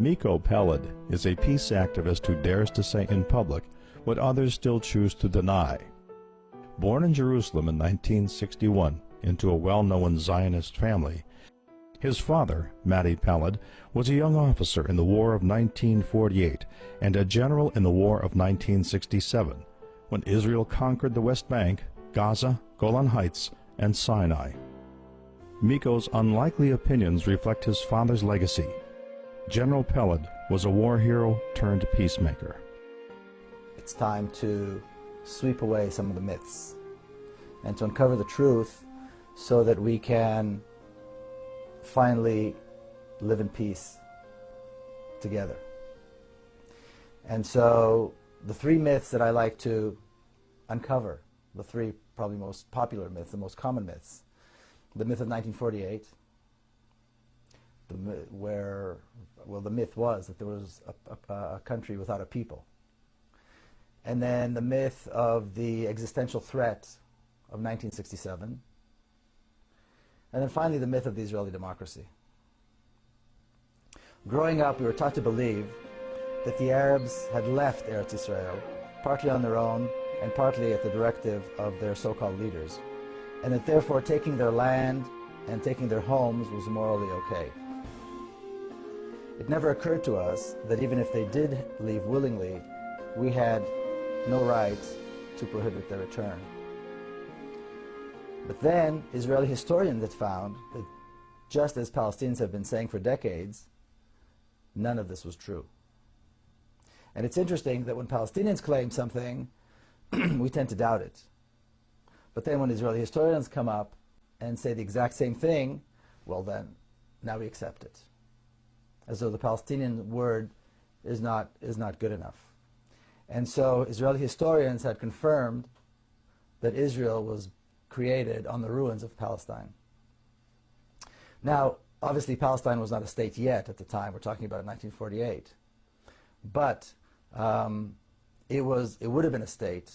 Miko Peled is a peace activist who dares to say in public what others still choose to deny. Born in Jerusalem in 1961 into a well-known Zionist family, his father, Matti Peled, was a young officer in the War of 1948 and a general in the War of 1967, when Israel conquered the West Bank, Gaza, Golan Heights, and Sinai. Miko's unlikely opinions reflect his father's legacy. General Peled was a war hero turned peacemaker. It's time to sweep away some of the myths and to uncover the truth so that we can finally live in peace together. And so the three myths that I like to uncover, the three probably most popular myths, the most common myths: the myth of 1948, the myth was that there was a country without a people. And then the myth of the existential threat of 1967. And then finally the myth of the Israeli democracy. Growing up, we were taught to believe that the Arabs had left Eretz Israel, partly on their own and partly at the directive of their so-called leaders, and that therefore taking their land and taking their homes was morally okay. It never occurred to us that even if they did leave willingly, we had no right to prohibit their return. But then Israeli historians had found that, just as Palestinians have been saying for decades, none of this was true. And it's interesting that when Palestinians claim something, we tend to doubt it. But then when Israeli historians come up and say the exact same thing, well then, now we accept it. As though the Palestinian word is not good enough. And so Israeli historians had confirmed that Israel was created on the ruins of Palestine. Now, obviously Palestine was not a state yet at the time. We're talking about 1948. But it would have been a state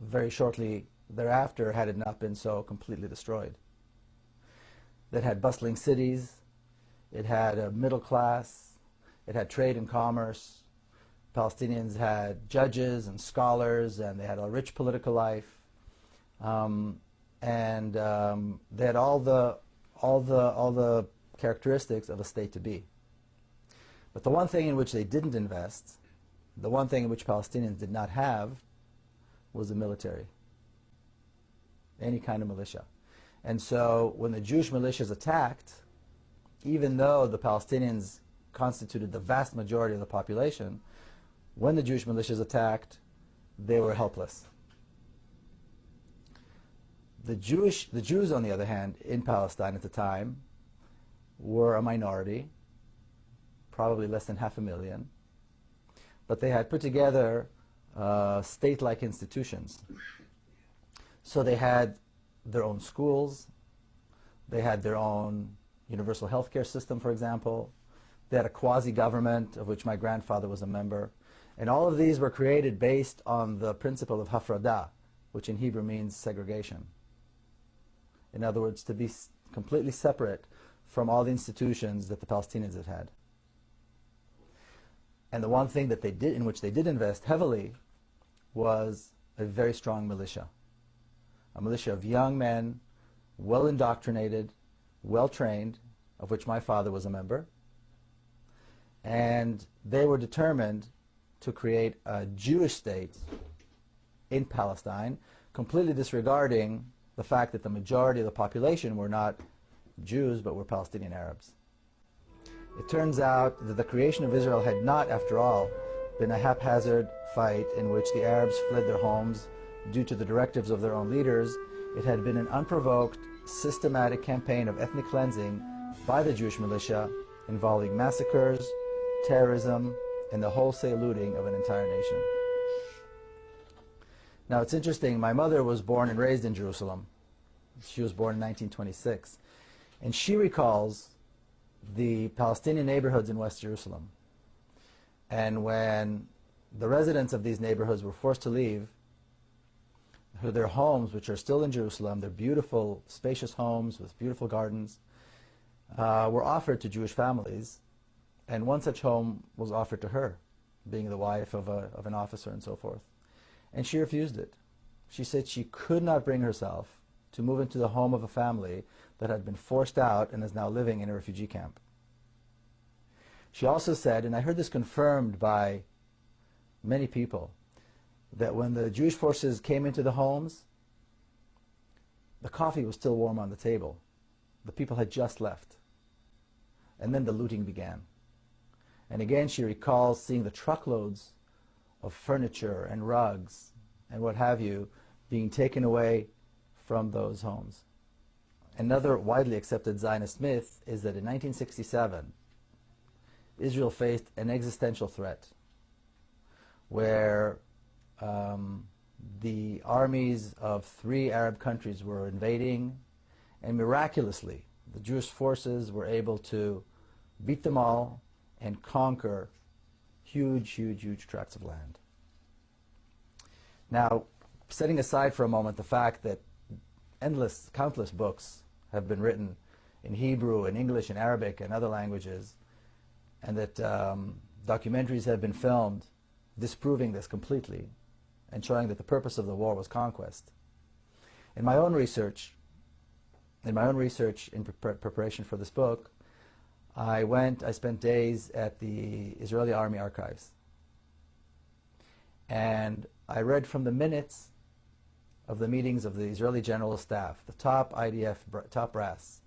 very shortly thereafter had it not been so completely destroyed. It had bustling cities, it had a middle class, it had trade and commerce. Palestinians had judges and scholars, and they had a rich political life, and they had all the characteristics of a state to be. But the one thing in which they didn't invest, the one thing in which Palestinians did not have, was the military, any kind of militia. And so when the Jewish militias attacked, even though the Palestinians constituted the vast majority of the population, when the Jewish militias attacked, they were helpless. The Jews, on the other hand, in Palestine at the time, were a minority, probably less than 500,000, but they had put together state-like institutions. So they had their own schools, they had their own universal health care system, for example, they had a quasi-government of which my grandfather was a member, and all of these were created based on the principle of hafradah, which in Hebrew means segregation. In other words, to be completely separate from all the institutions that the Palestinians had had. And the one thing that they did, in which they did invest heavily, was a very strong militia. A militia of young men, well indoctrinated, well trained, of which my father was a member. And they were determined to create a Jewish state in Palestine, completely disregarding the fact that the majority of the population were not Jews, but were Palestinian Arabs. It turns out that the creation of Israel had not, after all, been a haphazard fight in which the Arabs fled their homes due to the directives of their own leaders. It had been an unprovoked, systematic campaign of ethnic cleansing by the Jewish militia involving massacres, terrorism, and the wholesale looting of an entire nation. Now it's interesting, my mother was born and raised in Jerusalem. She was born in 1926. And she recalls the Palestinian neighborhoods in West Jerusalem. And when the residents of these neighborhoods were forced to leave their homes, which are still in Jerusalem, they're beautiful, spacious homes with beautiful gardens, were offered to Jewish families, And one such home was offered to her, being the wife of an officer and so forth. And she refused it. She said she could not bring herself to move into the home of a family that had been forced out and is now living in a refugee camp. She also said, and I heard this confirmed by many people, that when the Jewish forces came into the homes, the coffee was still warm on the table. The people had just left. And then the looting began. And again, she recalls seeing the truckloads of furniture and rugs and what have you being taken away from those homes. Another widely accepted Zionist myth is that in 1967, Israel faced an existential threat where the armies of 3 Arab countries were invading, and miraculously the Jewish forces were able to beat them all and conquer huge tracts of land. Now, setting aside for a moment the fact that countless books have been written in Hebrew and English and Arabic and other languages, and that documentaries have been filmed disproving this completely and showing that the purpose of the war was conquest. In my own research in preparation for this book, I spent days at the Israeli Army Archives. And I read from the minutes of the meetings of the Israeli General Staff, the top IDF, top brass,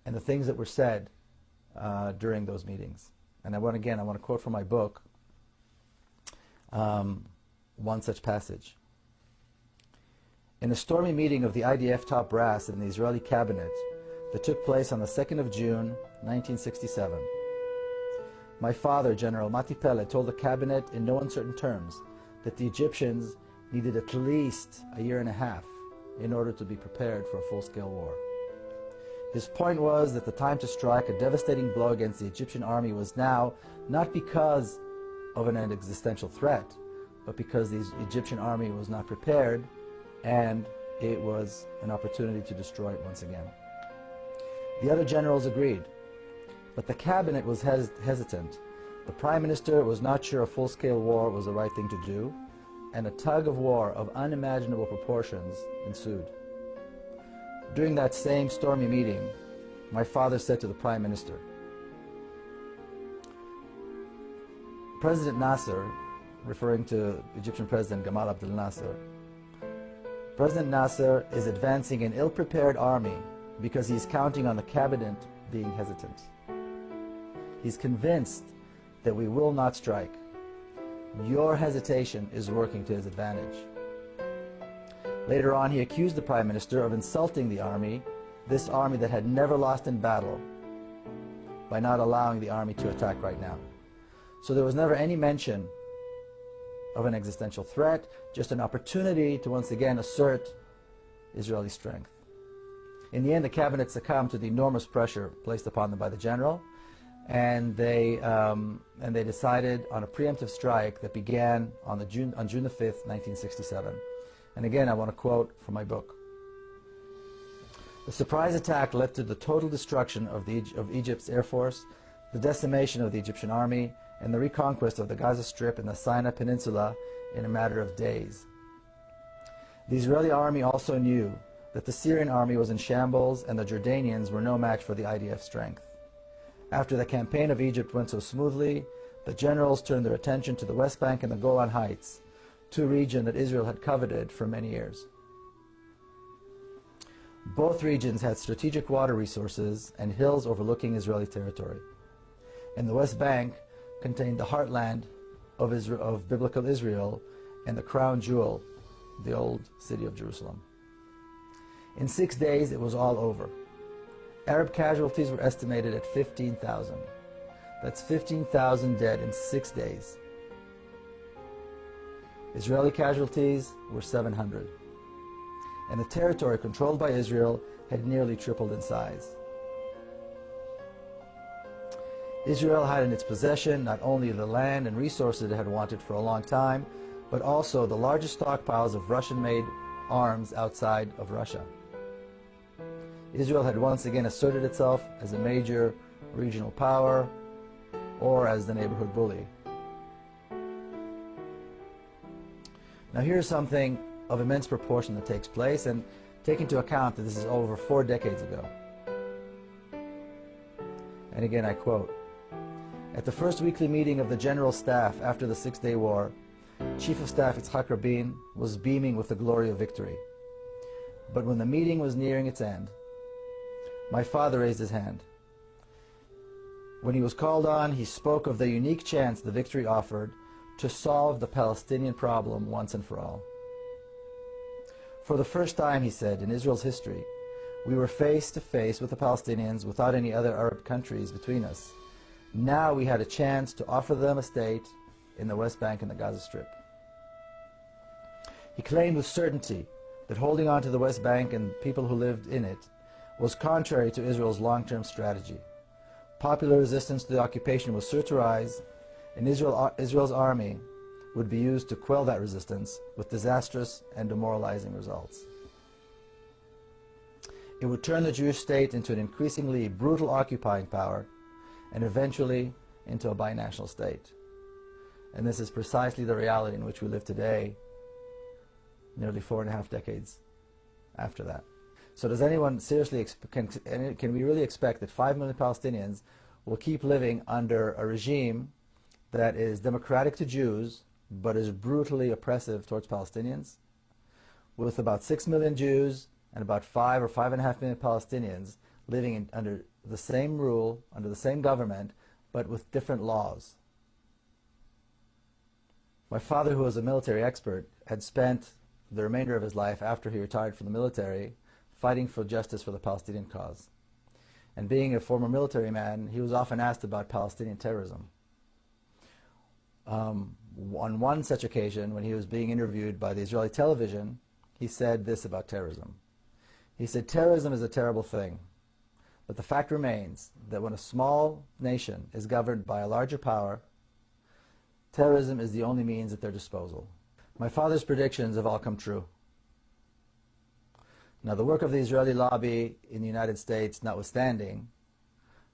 and the things that were said during those meetings. And I want to quote from my book one such passage. In a stormy meeting of the IDF top brass in the Israeli cabinet that took place on the 2nd of June, 1967, my father, General Mati Pele, told the cabinet in no uncertain terms that the Egyptians needed at least a year and a half in order to be prepared for a full-scale war. His point was that the time to strike a devastating blow against the Egyptian army was now, not because of an existential threat, but because the Egyptian army was not prepared, and it was an opportunity to destroy it once again. The other generals agreed, but the cabinet was hesitant. The prime minister was not sure a full-scale war was the right thing to do, and a tug of war of unimaginable proportions ensued. During that same stormy meeting, my father said to the prime minister, President Nasser, referring to Egyptian President Gamal Abdel Nasser, President Nasser is advancing an ill-prepared army because he's counting on the cabinet being hesitant. He's convinced that we will not strike. Your hesitation is working to his advantage. Later on, he accused the Prime Minister of insulting the army, this army that had never lost in battle, by not allowing the army to attack right now. So there was never any mention of an existential threat, just an opportunity to once again assert Israeli strength. In the end, the cabinet succumbed to the enormous pressure placed upon them by the general, and they decided on a preemptive strike that began on June the 5th, 1967. And again, I want to quote from my book. The surprise attack led to the total destruction of Egypt's air force, the decimation of the Egyptian army, and the reconquest of the Gaza Strip and the Sinai Peninsula in a matter of days. The Israeli army also knew that the Syrian army was in shambles and the Jordanians were no match for the IDF strength. After the campaign of Egypt went so smoothly, the generals turned their attention to the West Bank and the Golan Heights, two regions that Israel had coveted for many years. Both regions had strategic water resources and hills overlooking Israeli territory. And the West Bank contained the heartland of biblical Israel and the crown jewel, the old city of Jerusalem. In 6 days, it was all over. Arab casualties were estimated at 15,000. That's 15,000 dead in 6 days. Israeli casualties were 700. And the territory controlled by Israel had nearly tripled in size. Israel had in its possession not only the land and resources it had wanted for a long time, but also the largest stockpiles of Russian-made arms outside of Russia. Israel had once again asserted itself as a major regional power, or as the neighborhood bully. Now here's something of immense proportion that takes place, and take into account that this is over 4 decades ago. And again I quote, "At the first weekly meeting of the General Staff after the Six-Day War, Chief of Staff Yitzhak Rabin was beaming with the glory of victory. But when the meeting was nearing its end, my father raised his hand. When he was called on, he spoke of the unique chance the victory offered to solve the Palestinian problem once and for all. For the first time, he said, in Israel's history, we were face to face with the Palestinians without any other Arab countries between us. Now we had a chance to offer them a state in the West Bank and the Gaza Strip." He claimed with certainty that holding on to the West Bank and people who lived in it was contrary to Israel's long-term strategy. Popular resistance to the occupation was sure to rise, and Israel's army would be used to quell that resistance with disastrous and demoralizing results. It would turn the Jewish state into an increasingly brutal occupying power and eventually into a binational state. And this is precisely the reality in which we live today, nearly 4.5 decades after that. So does anyone seriously, can we really expect that 5 million Palestinians will keep living under a regime that is democratic to Jews, but is brutally oppressive towards Palestinians? With about 6 million Jews and about 5 or 5.5 million Palestinians living under the same rule, under the same government, but with different laws. My father, who was a military expert, had spent the remainder of his life after he retired from the military fighting for justice for the Palestinian cause. And being a former military man, he was often asked about Palestinian terrorism. On one such occasion, when he was being interviewed by the Israeli television, he said this about terrorism. He said, "Terrorism is a terrible thing, but the fact remains that when a small nation is governed by a larger power, terrorism is the only means at their disposal." My father's predictions have all come true. Now, the work of the Israeli lobby in the United States notwithstanding,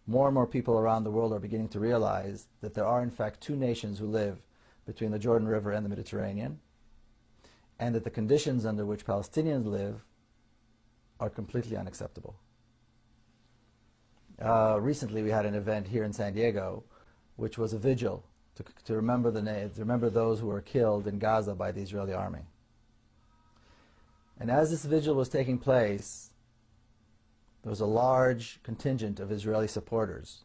more and more people around the world are beginning to realize that there are in fact 2 nations who live between the Jordan River and the Mediterranean, and that the conditions under which Palestinians live are completely unacceptable. Recently we had an event here in San Diego, which was a vigil to remember those who were killed in Gaza by the Israeli army. And as this vigil was taking place, there was a large contingent of Israeli supporters.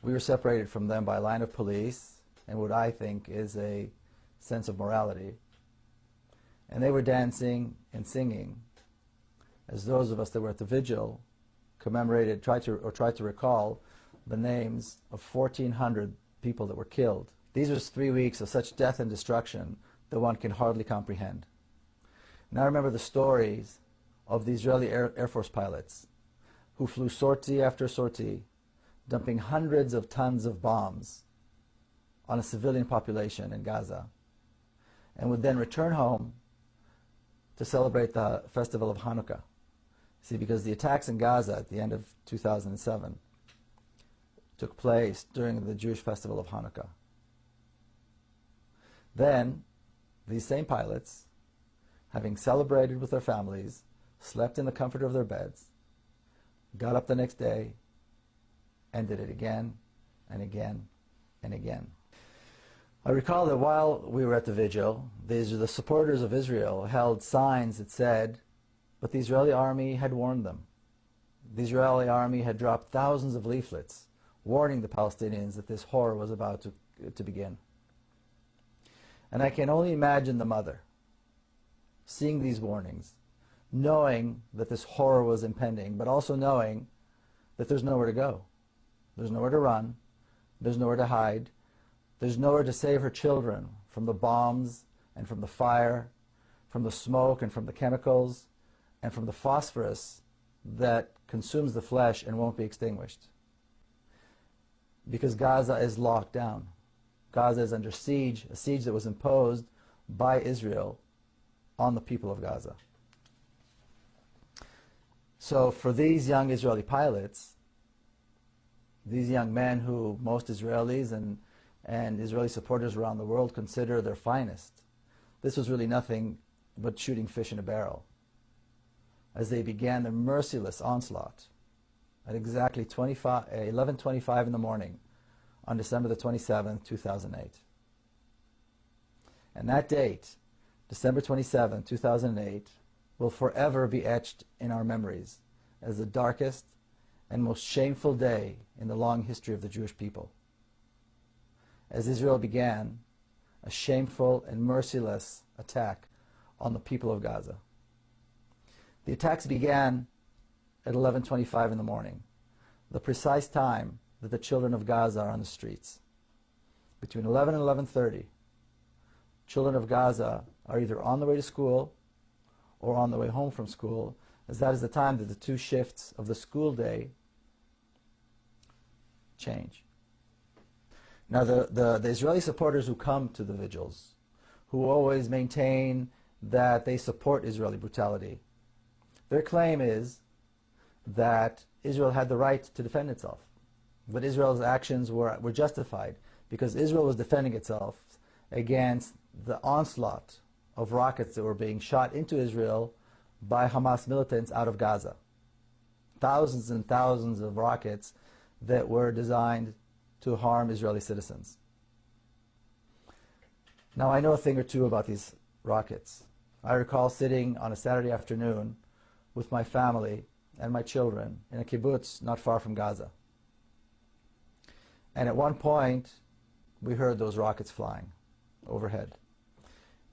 We were separated from them by a line of police and what I think is a sense of morality. And they were dancing and singing as those of us that were at the vigil tried to recall the names of 1,400 people that were killed. These were 3 weeks of such death and destruction that one can hardly comprehend. And I remember the stories of the Israeli Air Force pilots who flew sortie after sortie, dumping hundreds of tons of bombs on a civilian population in Gaza, and would then return home to celebrate the festival of Hanukkah. See, because the attacks in Gaza at the end of 2007 took place during the Jewish festival of Hanukkah. Then, these same pilots, having celebrated with their families, slept in the comfort of their beds, got up the next day, and did it again and again and again. I recall that while we were at the vigil, the supporters of Israel held signs that said, but the Israeli army had warned them. The Israeli army had dropped thousands of leaflets warning the Palestinians that this horror was about to begin. And I can only imagine the mother seeing these warnings, knowing that this horror was impending, but also knowing that there's nowhere to go. There's nowhere to run. There's nowhere to hide. There's nowhere to save her children from the bombs and from the fire, from the smoke and from the chemicals, and from the phosphorus that consumes the flesh and won't be extinguished. Because Gaza is locked down. Gaza is under siege, a siege that was imposed by Israel on the people of Gaza. So for these young Israeli pilots, These young men who most Israelis and Israeli supporters around the world consider their finest. This was really nothing but shooting fish in a barrel as they began their merciless onslaught at exactly 11:25 in the morning on December the 27th, 2008. And that date, December 27, 2008, will forever be etched in our memories as the darkest and most shameful day in the long history of the Jewish people, as Israel began a shameful and merciless attack on the people of Gaza. The attacks began at 11:25 in the morning, the precise time that the children of Gaza are on the streets. Between 11 and 11:30, children of Gaza are either on the way to school or on the way home from school, as that is the time that the two shifts of the school day change. Now, the Israeli supporters who come to the vigils, who always maintain that they support Israeli brutality, their claim is that Israel had the right to defend itself. But Israel's actions were justified because Israel was defending itself against the onslaught of rockets that were being shot into Israel by Hamas militants out of Gaza. Thousands and thousands of rockets that were designed to harm Israeli citizens. Now, I know a thing or two about these rockets. I recall sitting on a Saturday afternoon with my family and my children in a kibbutz not far from Gaza. And at one point, we heard those rockets flying overhead.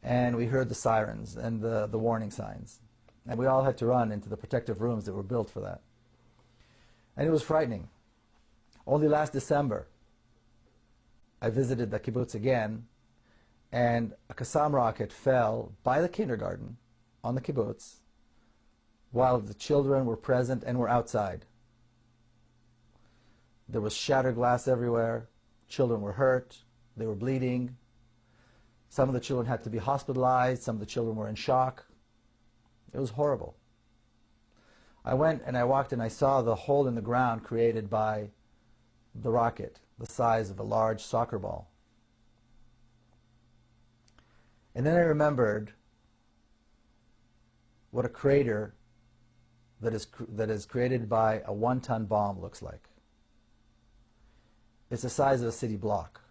And we heard the sirens and the warning signs. And we all had to run into the protective rooms that were built for that. And it was frightening. Only last December, I visited the kibbutz again, and a Qassam rocket fell by the kindergarten on the kibbutz while the children were present and were outside. There was shattered glass everywhere. Children were hurt. They were bleeding. Some of the children had to be hospitalized. Some of the children were in shock. It was horrible. I went and I walked and I saw the hole in the ground created by the rocket, the size of a large soccer ball. And then I remembered what a crater that is created by a 1-ton bomb looks like. It's the size of a city block.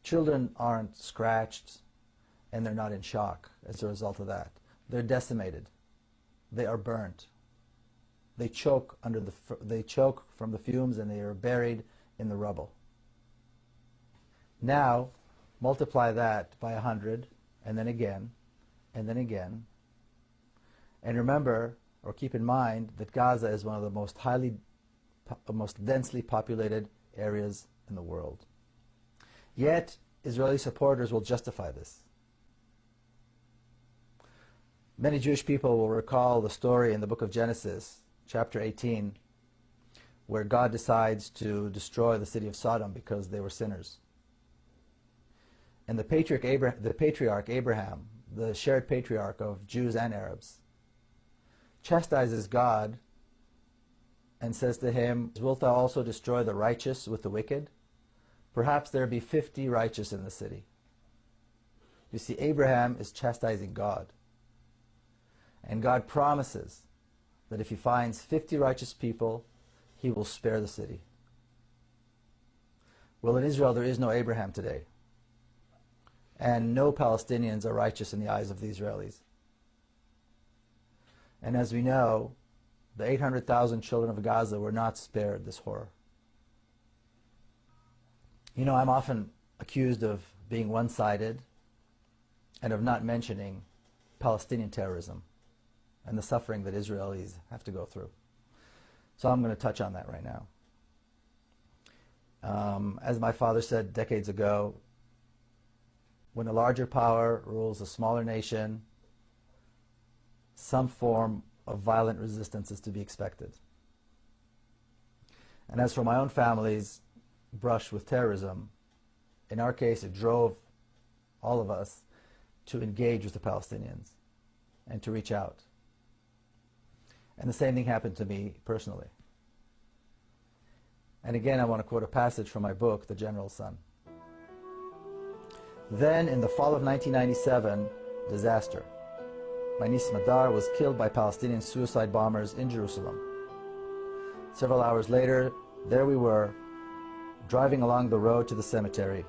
Children aren't scratched and they're not in shock as a result of that. They're decimated. They are burnt. They choke from the fumes and they are buried in the rubble. Now, multiply that by 100, and then again, and then again. And remember, or keep in mind, that Gaza is one of the most densely populated areas in the world. Yet, Israeli supporters will justify this. Many Jewish people will recall the story in the book of Genesis, chapter 18, where God decides to destroy the city of Sodom because they were sinners. And the patriarch Abraham, the shared patriarch of Jews and Arabs, chastises God and says to him, "Wilt thou also destroy the righteous with the wicked? Perhaps there be 50 righteous in the city." You see, Abraham is chastising God. And God promises that if he finds 50 righteous people, he will spare the city. Well, in Israel, there is no Abraham today. And no Palestinians are righteous in the eyes of the Israelis. And as we know, the 800,000 children of Gaza were not spared this horror. You know, I'm often accused of being one-sided and of not mentioning Palestinian terrorism and the suffering that Israelis have to go through. So I'm going to touch on that right now. As my father said decades ago, when a larger power rules a smaller nation, some form of violent resistance is to be expected. And as for my own family's brush with terrorism, in our case it drove all of us to engage with the Palestinians and to reach out. And the same thing happened to me personally. And again, I want to quote a passage from my book, The General's Son. Then, in the fall of 1997, disaster. My niece Madar was killed by Palestinian suicide bombers in Jerusalem. Several hours later, there we were, driving along the road to the cemetery.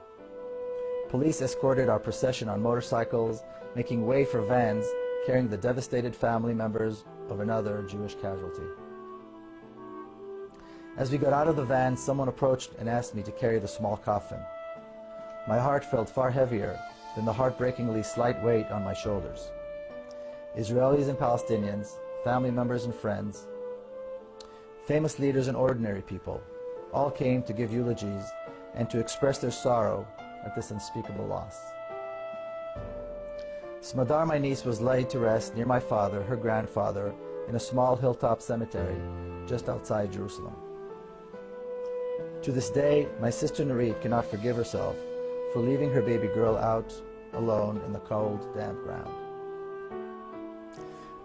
Police escorted our procession on motorcycles, making way for vans carrying the devastated family members of another Jewish casualty. As we got out of the van, someone approached and asked me to carry the small coffin. My heart felt far heavier than the heartbreakingly slight weight on my shoulders. Israelis and Palestinians, family members and friends, famous leaders and ordinary people, all came to give eulogies and to express their sorrow at this unspeakable loss. Smadar, my niece, was laid to rest near my father, her grandfather, in a small hilltop cemetery just outside Jerusalem. To this day, my sister Nurit cannot forgive herself for leaving her baby girl out alone in the cold, damp ground.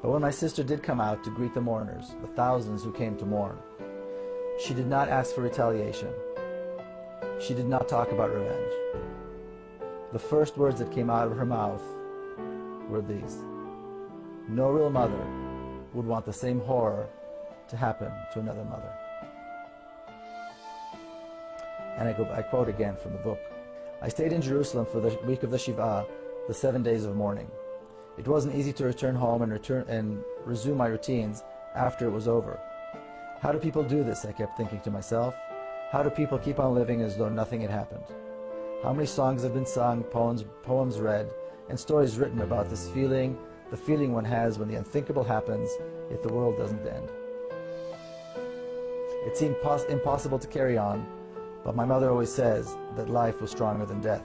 But when my sister did come out to greet the mourners, the thousands who came to mourn, she did not ask for retaliation. She did not talk about revenge. The first words that came out of her mouth were these: no real mother would want the same horror to happen to another mother. And I quote again from the book. I stayed in Jerusalem for the week of the Shiva, the 7 days of mourning. It wasn't easy to return home and resume my routines after it was over. How do people do this? I kept thinking to myself. How do people keep on living as though nothing had happened? How many songs have been sung, poems read, and stories written about this feeling, the feeling one has when the unthinkable happens, yet the world doesn't end. It seemed impossible to carry on, but my mother always says that life was stronger than death,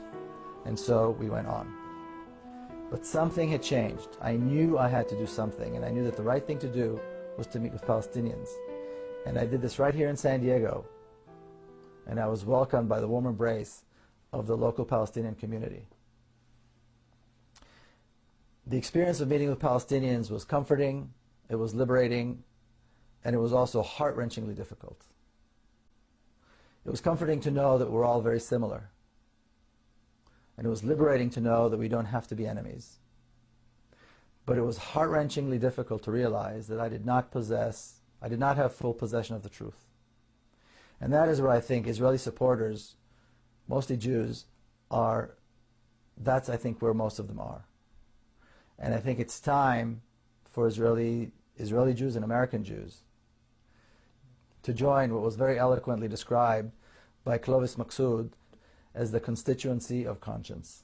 and so we went on. But something had changed. I knew I had to do something, and I knew that the right thing to do was to meet with Palestinians. And I did this right here in San Diego, and I was welcomed by the warm embrace of the local Palestinian community. The experience of meeting with Palestinians was comforting, it was liberating, and it was also heart-wrenchingly difficult. It was comforting to know that we're all very similar. And it was liberating to know that we don't have to be enemies. But it was heart-wrenchingly difficult to realize that I did not have full possession of the truth. And that is where I think Israeli supporters, mostly Jews, that's I think where most of them are. And I think it's time for Israeli Jews and American Jews to join what was very eloquently described by Clovis Maqsood as the constituency of conscience.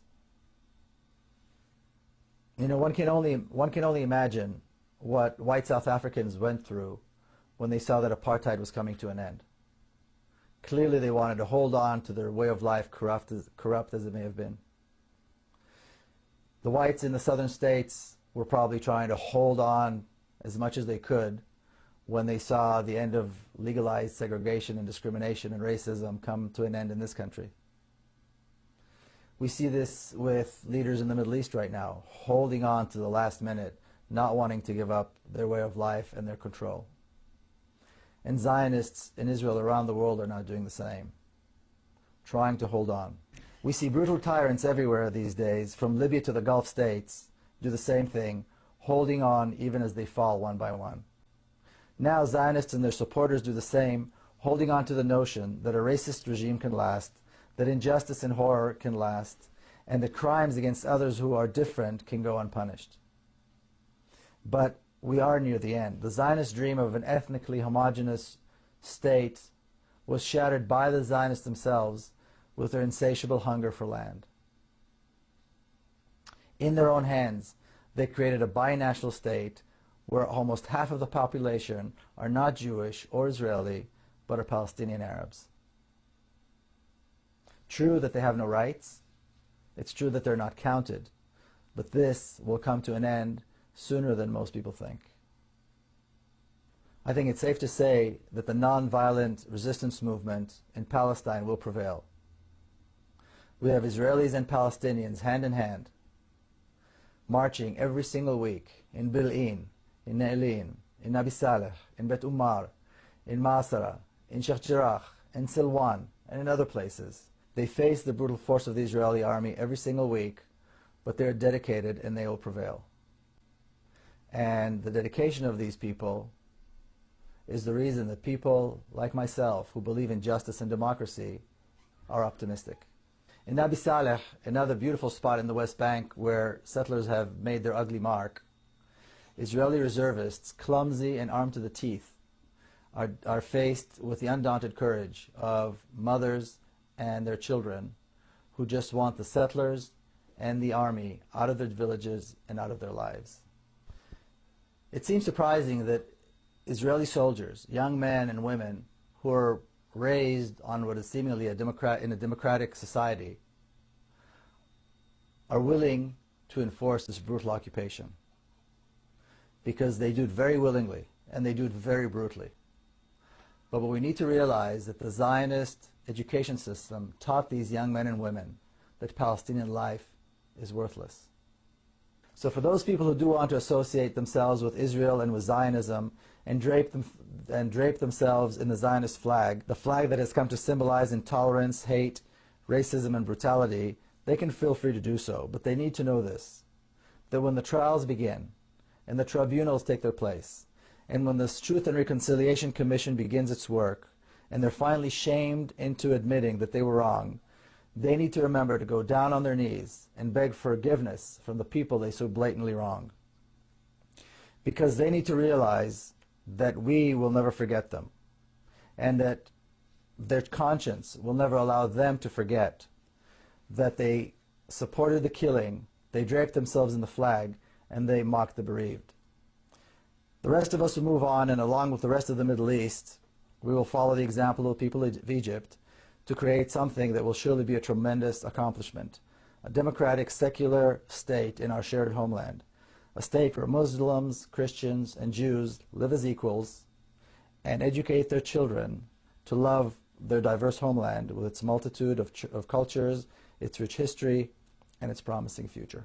You know, one can only imagine what white South Africans went through when they saw that apartheid was coming to an end. Clearly they wanted to hold on to their way of life, corrupt as it may have been. The whites in the southern states were probably trying to hold on as much as they could when they saw the end of legalized segregation and discrimination and racism come to an end in this country. We see this with leaders in the Middle East right now, holding on to the last minute, not wanting to give up their way of life and their control. And Zionists in Israel around the world are now doing the same, trying to hold on. We see brutal tyrants everywhere these days, from Libya to the Gulf states, do the same thing, holding on even as they fall one by one. Now Zionists and their supporters do the same, holding on to the notion that a racist regime can last, that injustice and horror can last, and that crimes against others who are different can go unpunished. But we are near the end. The Zionist dream of an ethnically homogeneous state was shattered by the Zionists themselves with their insatiable hunger for land. In their own hands, they created a binational state where almost half of the population are not Jewish or Israeli, but are Palestinian Arabs. True that they have no rights, it's true that they're not counted, but this will come to an end sooner than most people think. I think it's safe to say that the non-violent resistance movement in Palestine will prevail. We have Israelis and Palestinians hand in hand, marching every single week in Bil'in, in Ne'elin, in Nabi Saleh, in Bet Umar, in Masara, in Sheikh Jarrah, in Silwan, and in other places. They face the brutal force of the Israeli army every single week, but they're dedicated and they will prevail. And the dedication of these people is the reason that people like myself who believe in justice and democracy are optimistic. In Nabi Saleh, another beautiful spot in the West Bank where settlers have made their ugly mark, Israeli reservists, clumsy and armed to the teeth, are faced with the undaunted courage of mothers and their children who just want the settlers and the army out of their villages and out of their lives. It seems surprising that Israeli soldiers, young men and women who are raised on what is seemingly in a democratic society, are willing to enforce this brutal occupation, because they do it very willingly and they do it very brutally. But what we need to realize that the Zionist education system taught these young men and women that Palestinian life is worthless. So for those people who do want to associate themselves with Israel and with Zionism and drape themselves in the Zionist flag, the flag that has come to symbolize intolerance, hate, racism, and brutality, they can feel free to do so. But they need to know this, that when the trials begin and the tribunals take their place, and when the Truth and Reconciliation Commission begins its work, and they're finally shamed into admitting that they were wrong, they need to remember to go down on their knees and beg forgiveness from the people they so blatantly wronged. Because they need to realize that we will never forget them, and that their conscience will never allow them to forget that they supported the killing, they draped themselves in the flag, and they mocked the bereaved. The rest of us will move on, and along with the rest of the Middle East, we will follow the example of the people of Egypt to create something that will surely be a tremendous accomplishment, a democratic, secular state in our shared homeland, a state where Muslims, Christians, and Jews live as equals and educate their children to love their diverse homeland with its multitude of cultures, its rich history, and its promising future.